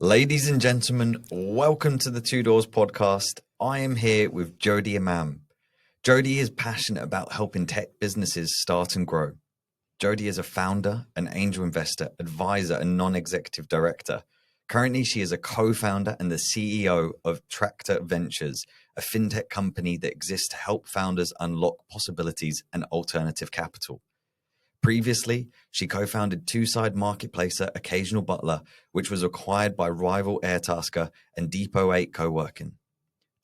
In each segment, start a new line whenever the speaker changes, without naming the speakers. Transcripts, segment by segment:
Ladies and gentlemen, welcome to the Two Doors podcast. I am here with Jodie Imam. Jodie is passionate about helping tech businesses start and grow. Jodie is a founder, an angel investor, advisor, and non-executive director. Currently, she is a co-founder and the CEO of Tractor Ventures, a fintech company that exists to help founders unlock possibilities and alternative capital. Previously, she co-founded two-side marketplacer Occasional Butler, which was acquired by rival Airtasker and Depot 8 Co-working.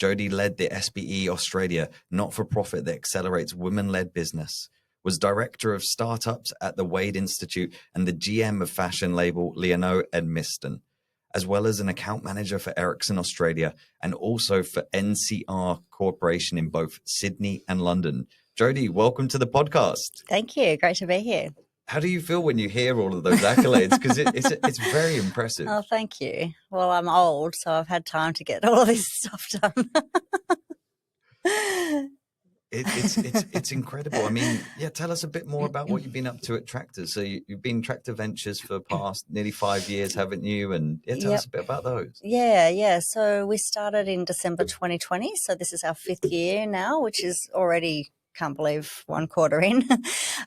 Jodie led the SBE Australia not-for-profit that accelerates women-led business, was director of startups at the Wade Institute and the GM of fashion label Leonardo Edmiston, as well as an account manager for Ericsson Australia and also for NCR Corporation in both Sydney and London. Jodie, welcome to the podcast.
Thank you. Great to be here.
How do you feel when you hear all of those accolades? Because it's very impressive.
Oh, thank you. Well, I'm old, so I've had time to get all of this stuff done.
It's incredible. I mean, yeah, tell us a bit more about what you've been up to at Tractor. So you've been Tractor Ventures for the past nearly 5 years, haven't you? And yeah, tell us a bit about those.
Yeah. So we started in December 2020. So this is our 5th year now, which is already, can't believe, 1 quarter in.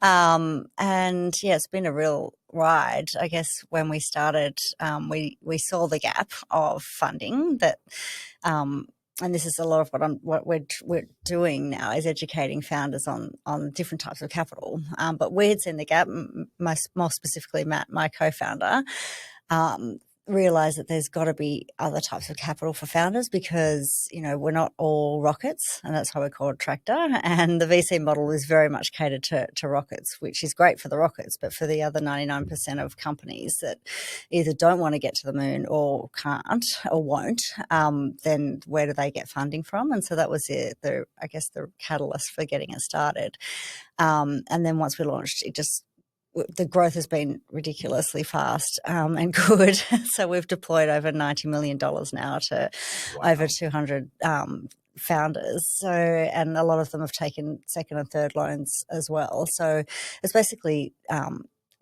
And yeah, it's been a real ride. I guess when we started, we saw the gap of funding that, and this is a lot of what we're doing now is educating founders on different types of capital. But we had seen the gap, more specifically Matt, my co-founder, realize that there's got to be other types of capital for founders because, you know, we're not all rockets, and that's why we call it Tractor. And the VC model is very much catered to rockets, which is great for the rockets, but for the other 99% of companies that either don't want to get to the moon or can't or won't, then where do they get funding from? And so that was the catalyst for getting it started. And then once we launched, the growth has been ridiculously fast and good. So we've deployed over $90 million now to over 200 founders. So, and a lot of them have taken second and third loans as well. So it's basically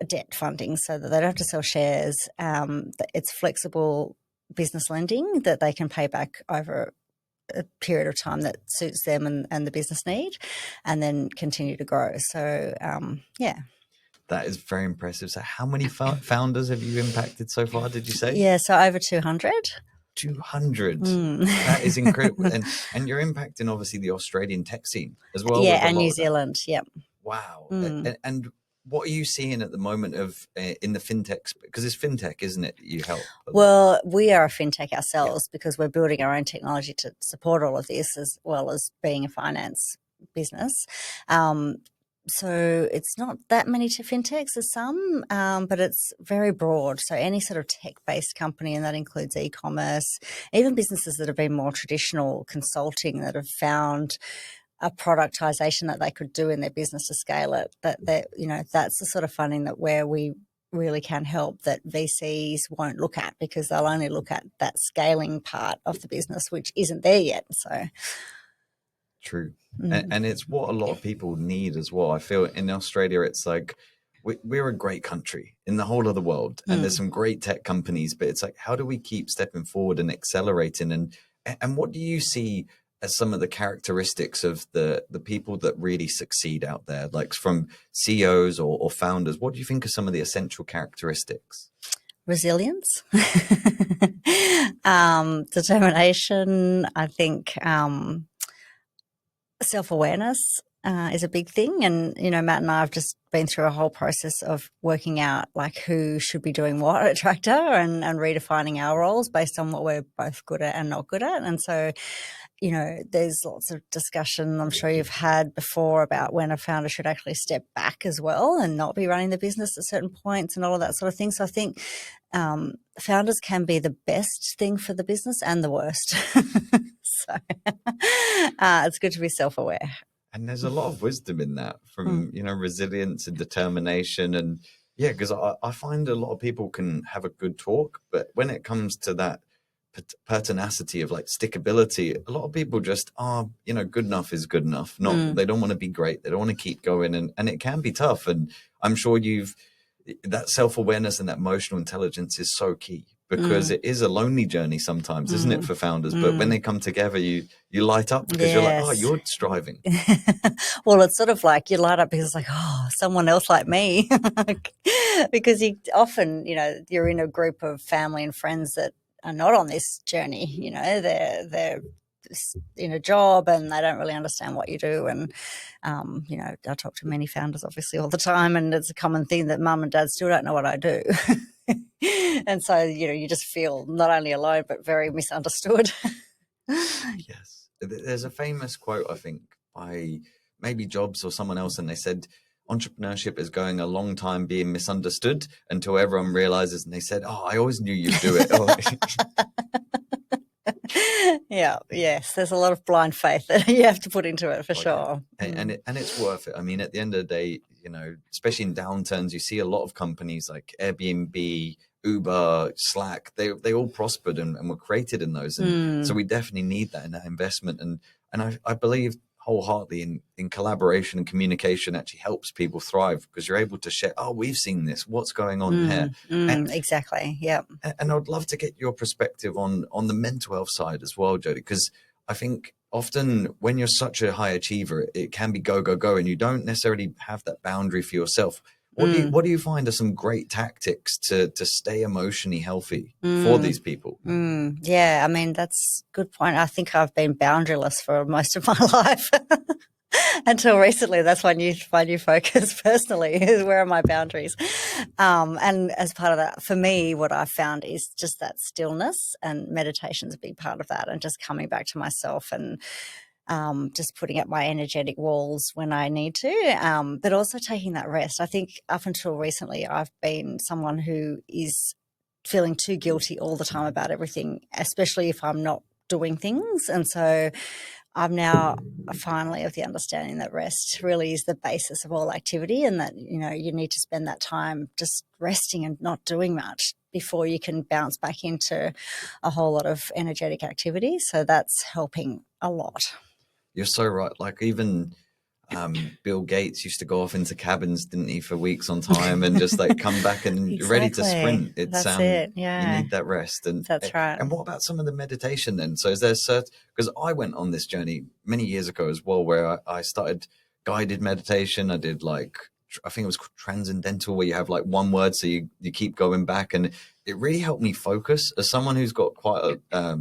debt funding so that they don't have to sell shares. It's flexible business lending that they can pay back over a period of time that suits them and the business need, and then continue to grow. So, yeah.
That is very impressive. So how many founders have you impacted so far, did you say?
Yeah, so over 200.
200. That is incredible. And you're impacting, obviously, the Australian tech scene as well.
Yeah, and New Zealand, yep.
Wow. And what are you seeing at the moment in the fintechs? Because it's fintech, isn't it, that you help?
Well, we are a fintech ourselves because we're building our own technology to support all of this as well as being a finance business. So it's not that many to fintechs as some, but it's very broad. So any sort of tech-based company, and that includes e-commerce, even businesses that have been more traditional consulting that have found a productization that they could do in their business to scale it. That's the sort of funding that where we really can help that VCs won't look at because they'll only look at that scaling part of the business, which isn't there yet. So.
True. And it's what a lot of people need as well. I feel in Australia, it's like we're a great country in the whole of the world, and there's some great tech companies, but it's like, how do we keep stepping forward and accelerating? And what do you see as some of the characteristics of the people that really succeed out there, like from CEOs or founders? What do you think are some of the essential characteristics?
Resilience, determination, I think, self-awareness is a big thing. And, you know, Matt and I have just been through a whole process of working out like who should be doing what at Tractor and redefining our roles based on what we're both good at and not good at. And so, you know, there's lots of discussion I'm sure you've had before about when a founder should actually step back as well and not be running the business at certain points and all of that sort of thing. So I think founders can be the best thing for the business and the worst. So it's good to be self-aware.
And there's a lot of wisdom in that from, you know, resilience and determination. And yeah, because I find a lot of people can have a good talk, but when it comes to that pertinacity of like stickability, a lot of people just are, you know, good enough is good enough. They don't want to be great. They don't want to keep going. And it can be tough. And I'm sure that self-awareness and that emotional intelligence is so key. because it is a lonely journey sometimes, isn't it, for founders? But when they come together, you light up because you're like, oh,
Yes.
you're striving.
Well, it's sort of like you light up because it's like, oh, someone else like me. Because you often, you're in a group of family and friends that are not on this journey. They're in a job and they don't really understand what you do. And, I talk to many founders obviously all the time, and it's a common thing that mum and dad still don't know what I do. And so, you just feel not only alone, but very misunderstood.
Yes. There's a famous quote, I think, by maybe Jobs or someone else, and they said, entrepreneurship is going a long time being misunderstood until everyone realizes, and they said, oh, I always knew you'd do it.
Yeah, yes, there's a lot of blind faith that you have to put into it for sure.
And it's worth it. I mean, at the end of the day, especially in downturns, you see a lot of companies like Airbnb, Uber, Slack, they all prospered and were created in those. And so we definitely need that in that investment. And I believe wholeheartedly in collaboration and communication actually helps people thrive, because you're able to share, oh, we've seen this, what's going on here.
Exactly. Yeah.
And I'd love to get your perspective on the mental health side as well, Jodie, because I think often when you're such a high achiever, it can be go, go, go, and you don't necessarily have that boundary for yourself. What do you find are some great tactics to stay emotionally healthy for these people?
Yeah, I mean, that's a good point. I think I've been boundaryless for most of my life. Until recently. That's my new focus personally, is where are my boundaries? And as part of that, for me, what I've found is just that stillness, and meditation's a big part of that, and just coming back to myself and just putting up my energetic walls when I need to, but also taking that rest. I think up until recently, I've been someone who is feeling too guilty all the time about everything, especially if I'm not doing things. And so I'm now finally of the understanding that rest really is the basis of all activity, and that, you need to spend that time just resting and not doing much before you can bounce back into a whole lot of energetic activity. So that's helping a lot.
You're so right. Like even Bill Gates used to go off into cabins, didn't he, for weeks on time, and just like come back and
Exactly.
ready to sprint. It's
That's it. Yeah.
You need that rest. And
that's right.
And what about some of the meditation then? So is there certain, because I went on this journey many years ago as well, where I started guided meditation. I did I think it was transcendental, where you have like one word, so you keep going back, and it really helped me focus. As someone who's got quite a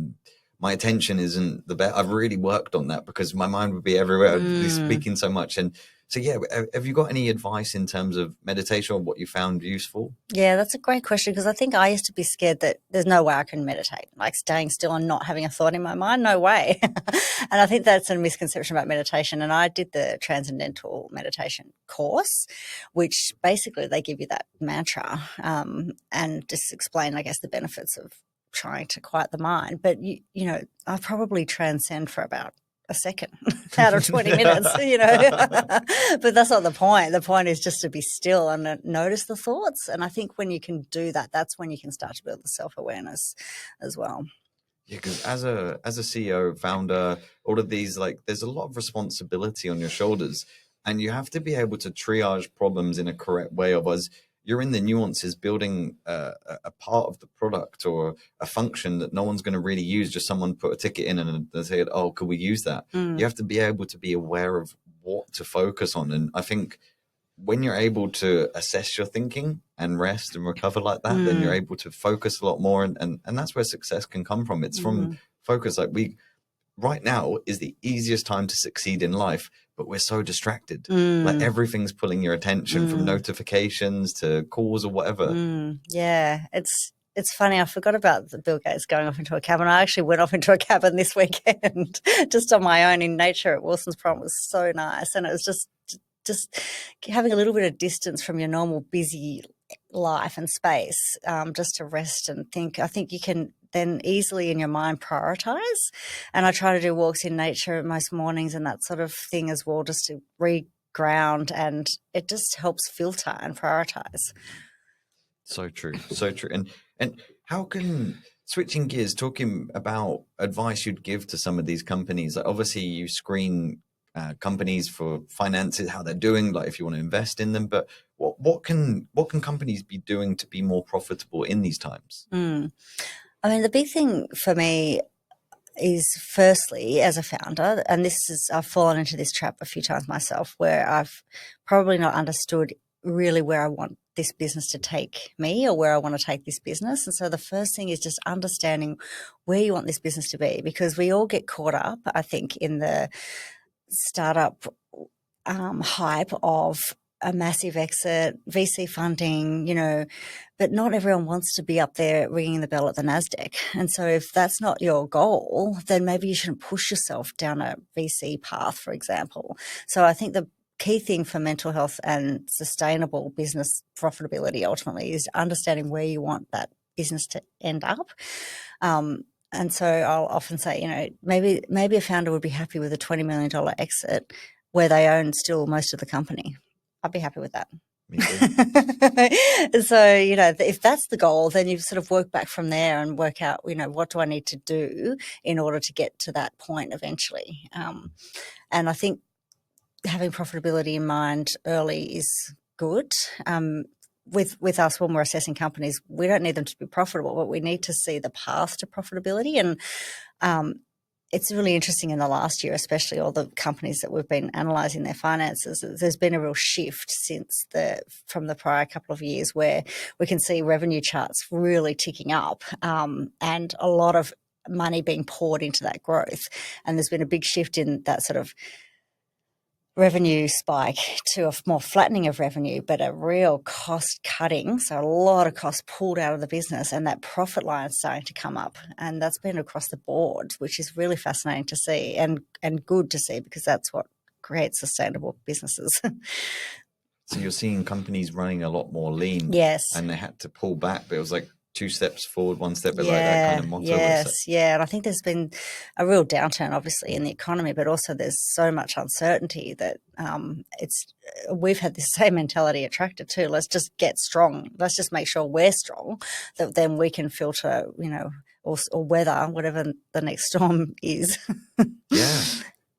my attention isn't the best. I've really worked on that because my mind would be everywhere. I'd be speaking so much. And so, yeah, have you got any advice in terms of meditation or what you found useful?
Yeah, that's a great question, because I think I used to be scared that there's no way I can meditate, like staying still and not having a thought in my mind. No way. And I think that's a misconception about meditation. And I did the Transcendental Meditation course, which basically they give you that mantra and just explain, I guess, the benefits of trying to quiet the mind. But, I probably transcend for about a second out of 20 minutes, but that's not the point. The point is just to be still and notice the thoughts. And I think when you can do that, that's when you can start to build the self-awareness as well.
Yeah, because as a CEO, founder, all of these, like, there's a lot of responsibility on your shoulders, and you have to be able to triage problems in a correct way. Otherwise, you're in the nuances building a part of the product or a function that no one's going to really use. Just someone put a ticket in and they say, oh, could we use that? You have to be able to be aware of what to focus on. And I think when you're able to assess your thinking and rest and recover like that, then you're able to focus a lot more. And that's where success can come from. It's from focus. Like right now is the easiest time to succeed in life, but we're so distracted. Like everything's pulling your attention, from notifications to calls or whatever.
Yeah, it's funny. I forgot about the Bill Gates going off into a cabin. I actually went off into a cabin this weekend just on my own in nature at Wilson's Prom. It was so nice. And it was just having a little bit of distance from your normal busy life and space, just to rest and think. I think you can then easily in your mind prioritize. And I try to do walks in nature most mornings and that sort of thing as well, just to reground, and it just helps filter and prioritize.
So true. So true. And how can, switching gears, talking about advice you'd give to some of these companies, like obviously you screen companies for finances, how they're doing, like if you want to invest in them. But what can companies be doing to be more profitable in these times?
I mean, the big thing for me is, firstly, as a founder, and I've fallen into this trap a few times myself, where I've probably not understood really where I want this business to take me, or where I want to take this business. And so the first thing is just understanding where you want this business to be, because we all get caught up, I think, in the startup hype of a massive exit, VC funding, but not everyone wants to be up there ringing the bell at the NASDAQ. And so if that's not your goal, then maybe you shouldn't push yourself down a VC path, for example. So I think the key thing for mental health and sustainable business profitability ultimately is understanding where you want that business to end up. And so I'll often say, maybe a founder would be happy with a $20 million exit where they own still most of the company. I'd be happy with that.
Me too.
So, if that's the goal, then you sort of work back from there and work out, what do I need to do in order to get to that point eventually? And I think having profitability in mind early is good. With us, when we're assessing companies, we don't need them to be profitable, but we need to see the path to profitability. And it's really interesting in the last year, especially all the companies that we've been analysing their finances, there's been a real shift from the prior couple of years, where we can see revenue charts really ticking up, and a lot of money being poured into that growth. And there's been a big shift in that sort of revenue spike to a more flattening of revenue, but a real cost cutting. So a lot of costs pulled out of the business, and that profit line is starting to come up. And that's been across the board, which is really fascinating to see and good to see, because that's what creates sustainable businesses.
So you're seeing companies running a lot more lean.
Yes.
And they had to pull back, but it was like 2 steps forward, 1 step back, like that kind of motto.
Yes, yeah. And I think there's been a real downturn, obviously, in the economy, but also there's so much uncertainty that we've had this same mentality at Tractor too. Let's just get strong. Let's just make sure we're strong, that then we can filter, or weather whatever the next storm is.
Yeah.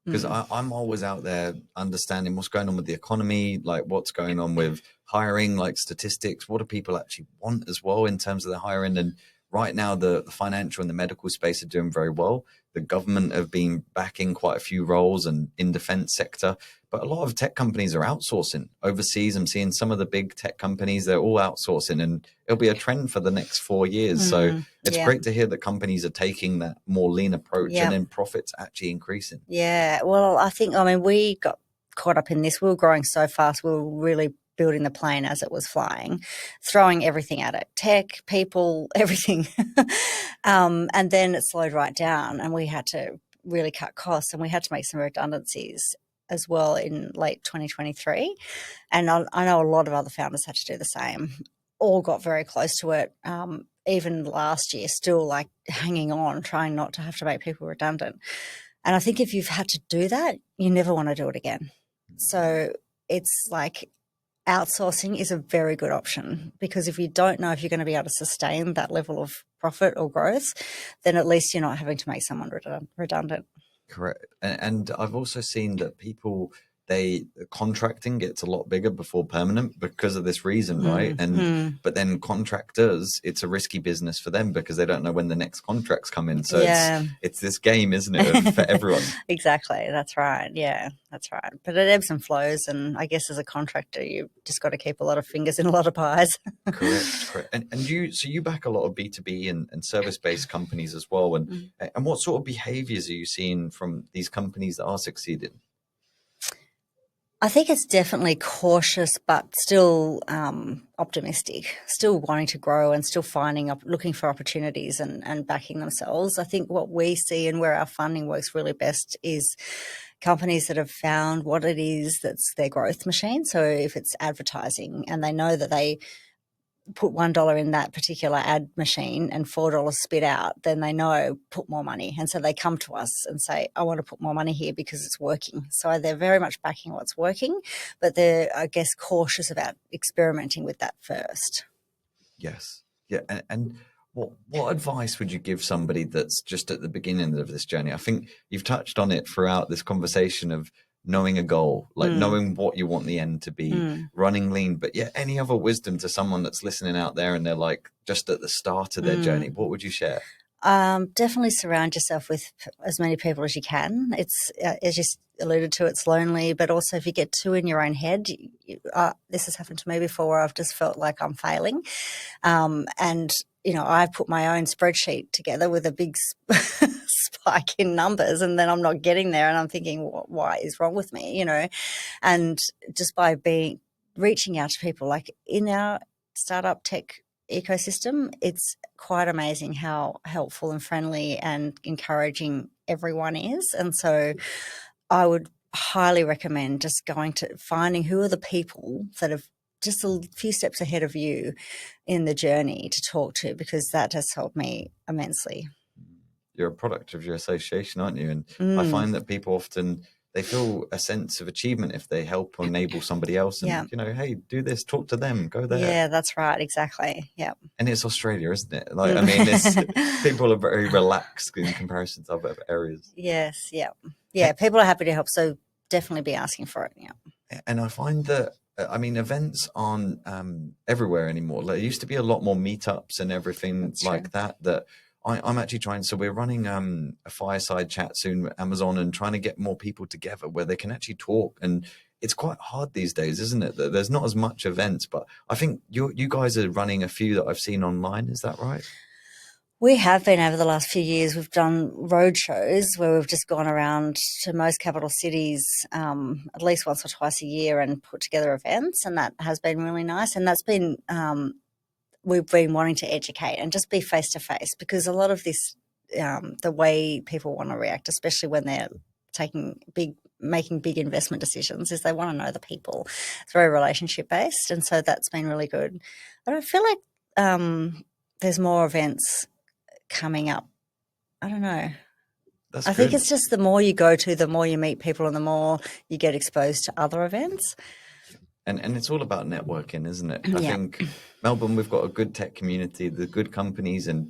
Because I'm always out there understanding what's going on with the economy, like what's going on with hiring, like statistics. What do people actually want as well in terms of the hiring? And right now, the financial and the medical space are doing very well. The government have been backing quite a few roles and in defense sector. But a lot of tech companies are outsourcing overseas. I'm seeing some of the big tech companies, they're all outsourcing, and it'll be a trend for the next 4 years. So it's great to hear that companies are taking that more lean approach, and then profits actually increasing.
Yeah. Well, we got caught up in this. We were growing so fast. We were really building the plane as it was flying, throwing everything at it, tech, people, everything. And then it slowed right down, and we had to really cut costs, and we had to make some redundancies as well in late 2023. And I know a lot of other founders had to do the same. All got very close to it. Even last year, still like hanging on, trying not to have to make people redundant. And I think if you've had to do that, you never want to do it again. So it's like outsourcing is a very good option, because if you don't know if you're going to be able to sustain that level of profit or growth, then at least you're not having to make someone redundant.
Correct. And I've also seen that contracting gets a lot bigger before permanent because of this reason, right? But then contractors, it's a risky business for them because they don't know when the next contracts come in. So it's this game, isn't it, for everyone?
Exactly. That's right. Yeah, that's right. But it ebbs and flows, and I guess as a contractor, you just got to keep a lot of fingers in a lot of pies.
Correct. And you back a lot of B2B and service-based companies as well. And what sort of behaviors are you seeing from these companies that are succeeding?
I think it's definitely cautious, but still optimistic, still wanting to grow and still looking for opportunities and backing themselves. I think what we see and where our funding works really best is companies that have found what it is that's their growth machine. So if it's advertising and they know that they put $1 in that particular ad machine and $4 spit out, then they know put more money. And so they come to us and say, I want to put more money here because it's working. So they're very much backing what's working, but they're, I guess, cautious about experimenting with that first.
Yes. Yeah. And what advice would you give somebody that's just at the beginning of this journey? I think you've touched on it throughout this conversation of knowing a goal, like knowing what you want the end to be, running lean. But yeah, any other wisdom to someone that's listening out there and they're like just at the start of their journey, what would you share?
Definitely surround yourself with as many people as you can. It's, as you alluded to, it's lonely, but also if you get too in your own head, this has happened to me before where I've just felt like I'm failing. And, you know, I put my own spreadsheet together with a big spike in numbers, and then I'm not getting there and I'm thinking, what is wrong with me, you know? And just by reaching out to people, like in our startup tech ecosystem, it's quite amazing how helpful and friendly and encouraging everyone is. And so I would highly recommend just going to finding who are the people that have just a few steps ahead of you in the journey to talk to, because that has helped me immensely.
You're a product of your association, aren't you? And I find that people often, they feel a sense of achievement if they help or enable somebody else. And, you know, hey, do this, talk to them, go there.
Yeah, that's right. Exactly. Yeah.
And it's Australia, isn't it? Like, I mean, people are very relaxed in comparison to other areas.
Yes. Yeah. Yeah. People are happy to help. So definitely be asking for it. Yeah.
And I find that, I mean, events aren't everywhere anymore. Like, there used to be a lot more meetups and everything
That's
like
true.
that I'm actually trying. So we're running a fireside chat soon with Amazon and trying to get more people together where they can actually talk. And it's quite hard these days, isn't it? That there's not as much events, but I think you guys are running a few that I've seen online. Is that right?
We have been over the last few years. We've done road shows where we've just gone around to most capital cities at least once or twice a year and put together events, and that has been really nice. And that's been we've been wanting to educate and just be face to face, because a lot of this, the way people want to react, especially when they're making big investment decisions, is they want to know the people. It's very relationship based, and so that's been really good. But I feel like there's more events coming up. I don't know.
That's
I think
good.
it's just the more you go to, the more you meet people and the more you get exposed to other events.
And it's all about networking, isn't it? I
Yeah.
think Melbourne, we've got a good tech community, the good companies, and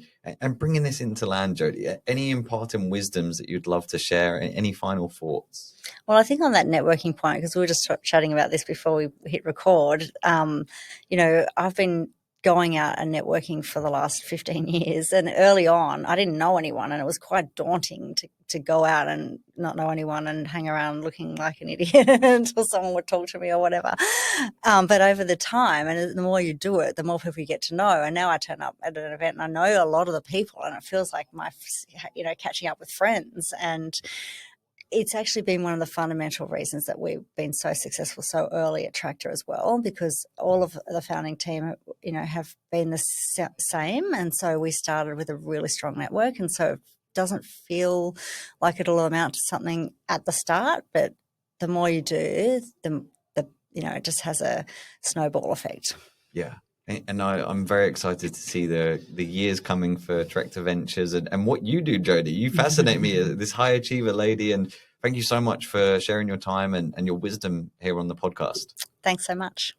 bringing this into land, Jodie, any imparting wisdoms that you'd love to share? Any final thoughts?
Well, I think on that networking point, because we were just chatting about this before we hit record, you know, I've been going out and networking for the last 15 years. And early on, I didn't know anyone, and it was quite daunting to go out and not know anyone and hang around looking like an idiot until someone would talk to me or whatever. But over the time, and the more you do it, the more people you get to know. And now I turn up at an event and I know a lot of the people, and it feels like catching up with friends. And it's actually been one of the fundamental reasons that we've been so successful so early at Tractor as well, because all of the founding team, you know, have been the same. And so we started with a really strong network. And so it doesn't feel like it'll amount to something at the start, but the more you do, the it just has a snowball effect.
Yeah. And I'm very excited to see the years coming for Tractor Ventures and what you do, Jodie. You fascinate me, this high achiever lady. And thank you so much for sharing your time and your wisdom here on the podcast.
Thanks so much.